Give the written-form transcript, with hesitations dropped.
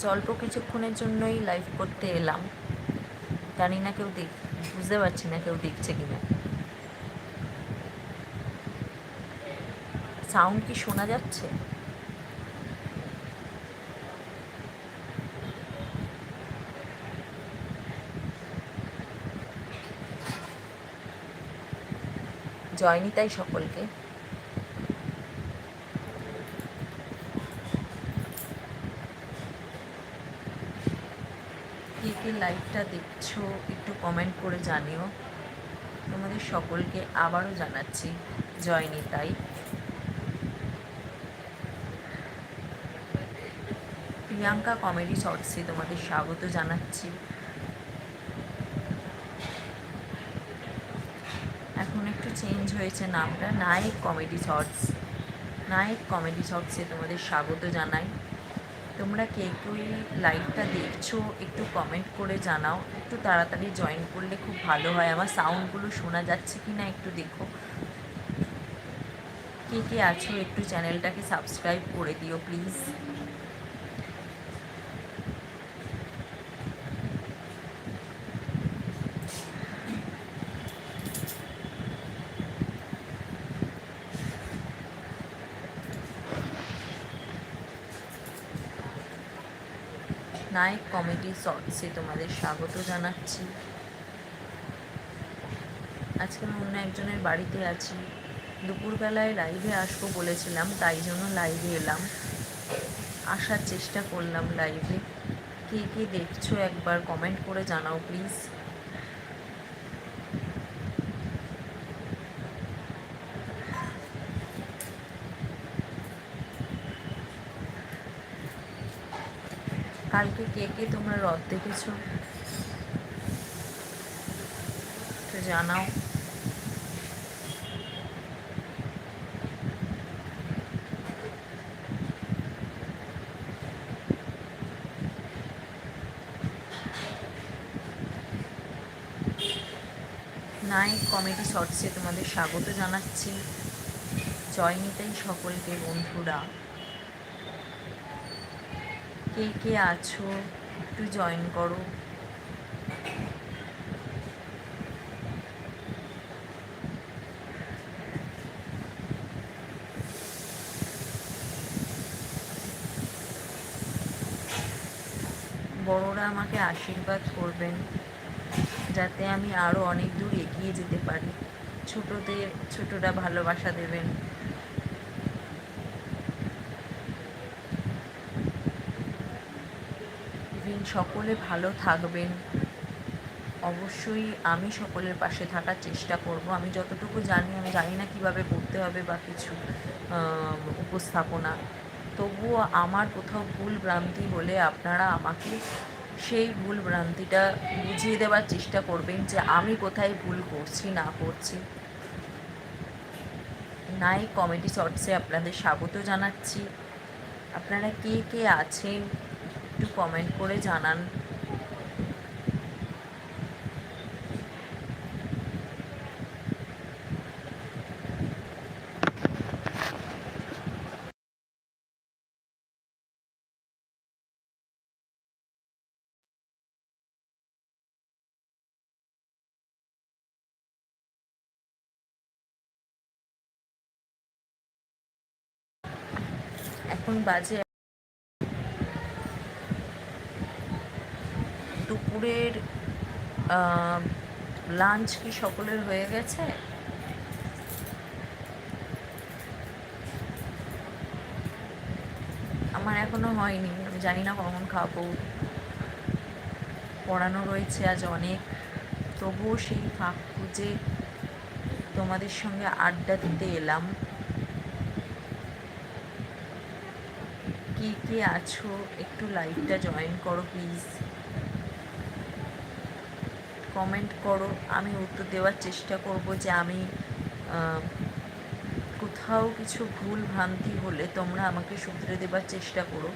আজ অল্প কিছুক্ষণের জন্যই লাইভ করতে এলাম, জানি না কেউ বুঝতে পারছি না কেউ দেখছে কিনা। সাউন্ড কি শোনা যাচ্ছে? জয়নিতাই সকলকে। কে কে লাইভটা দেখছো একটু কমেন্ট করে জানিও। তোমাদের সকলকে আবারও জানাচ্ছি জয়নিতাই। প্রিয়াঙ্কা কমেডি শর্টসে তোমাদের স্বাগত জানাচ্ছি। এখন একটু চেঞ্জ হয়েছে নামটা, নায়ক কমেডি শর্টস। নায়ক কমেডি শর্টসে তোমাদের স্বাগত জানাই। তোমরা কে কেউ লাইভটা দেখছো একটু কমেন্ট করে জানাও। একটু তাড়াতাড়ি জয়েন করলে খুব ভালো হয়। আমার সাউন্ডগুলো শোনা যাচ্ছে কি না একটু দেখো। কে কে আছো একটু চ্যানেলটাকে সাবস্ক্রাইব করে দিও প্লিজ। নায়ক কমেডি শর্টসে তোমাদের স্বাগত জানাচ্ছি। আজকে আমি অন্য একজনের বাড়িতে আছি। দুপুরবেলায় লাইভে আসবো বলেছিলাম, তাই জন্য লাইভে এলাম, আসার চেষ্টা করলাম লাইভে। কে কে দেখছো একবার কমেন্ট করে জানাও প্লিজ। কালকে কে কে তোমরা রথ দেখেছো তো জানাও। নায়ক কমেডি শর্টসে তোমাদের স্বাগত জানাচ্ছি। জয়নিতাই সকলকে বন্ধুরা। কে কে আছো একটু জয়েন করো। বড়রা আমাকে আশীর্বাদ করবেন যাতে আমি আরও অনেক দূর এগিয়ে যেতে পারি। ছোটরা ভালোবাসা দেবেন। সকলে ভালো থাকবেন। অবশ্যই আমি সকলের পাশে থাকার চেষ্টা করব। আমি যতটুকু জানি, আমি জানি না কিভাবে করতে হবে বা কিছু উপস্থাপনা, তবুও আমার কোথাও ভুল ভ্রান্তি হলে আপনারা আমাকে সেই ভুল ভ্রান্তিটা বুঝিয়ে দেওয়ার চেষ্টা করবেন যে আমি কোথায় ভুল করছি না করছি। নায়ক কমেডি শর্টসে আপনাদের স্বাগত জানাচ্ছি। আপনারা কে কে আছেন একটু কমেন্ট করে জানান। এখন বাজে দুপুরের লাঞ্চ কি সকলের হয়ে গেছে? আমার এখনো হয়নি, আমি জানি না কখন খাবো। পড়ানো রয়েছে আজ অনেক, তবুও সেই ফাঁক খুঁজে তোমাদের সঙ্গে আড্ডা দিতে এলাম। কে কে আছো একটু লাইভটা জয়েন করো প্লিজ। কমেন্ট করো, আমি উত্তর দেওয়ার চেষ্টা করব যে আমি কোথাও কিছু ভুল ভ্রান্তি হলে তোমরা আমাকে শুধরে দেবার চেষ্টা করো।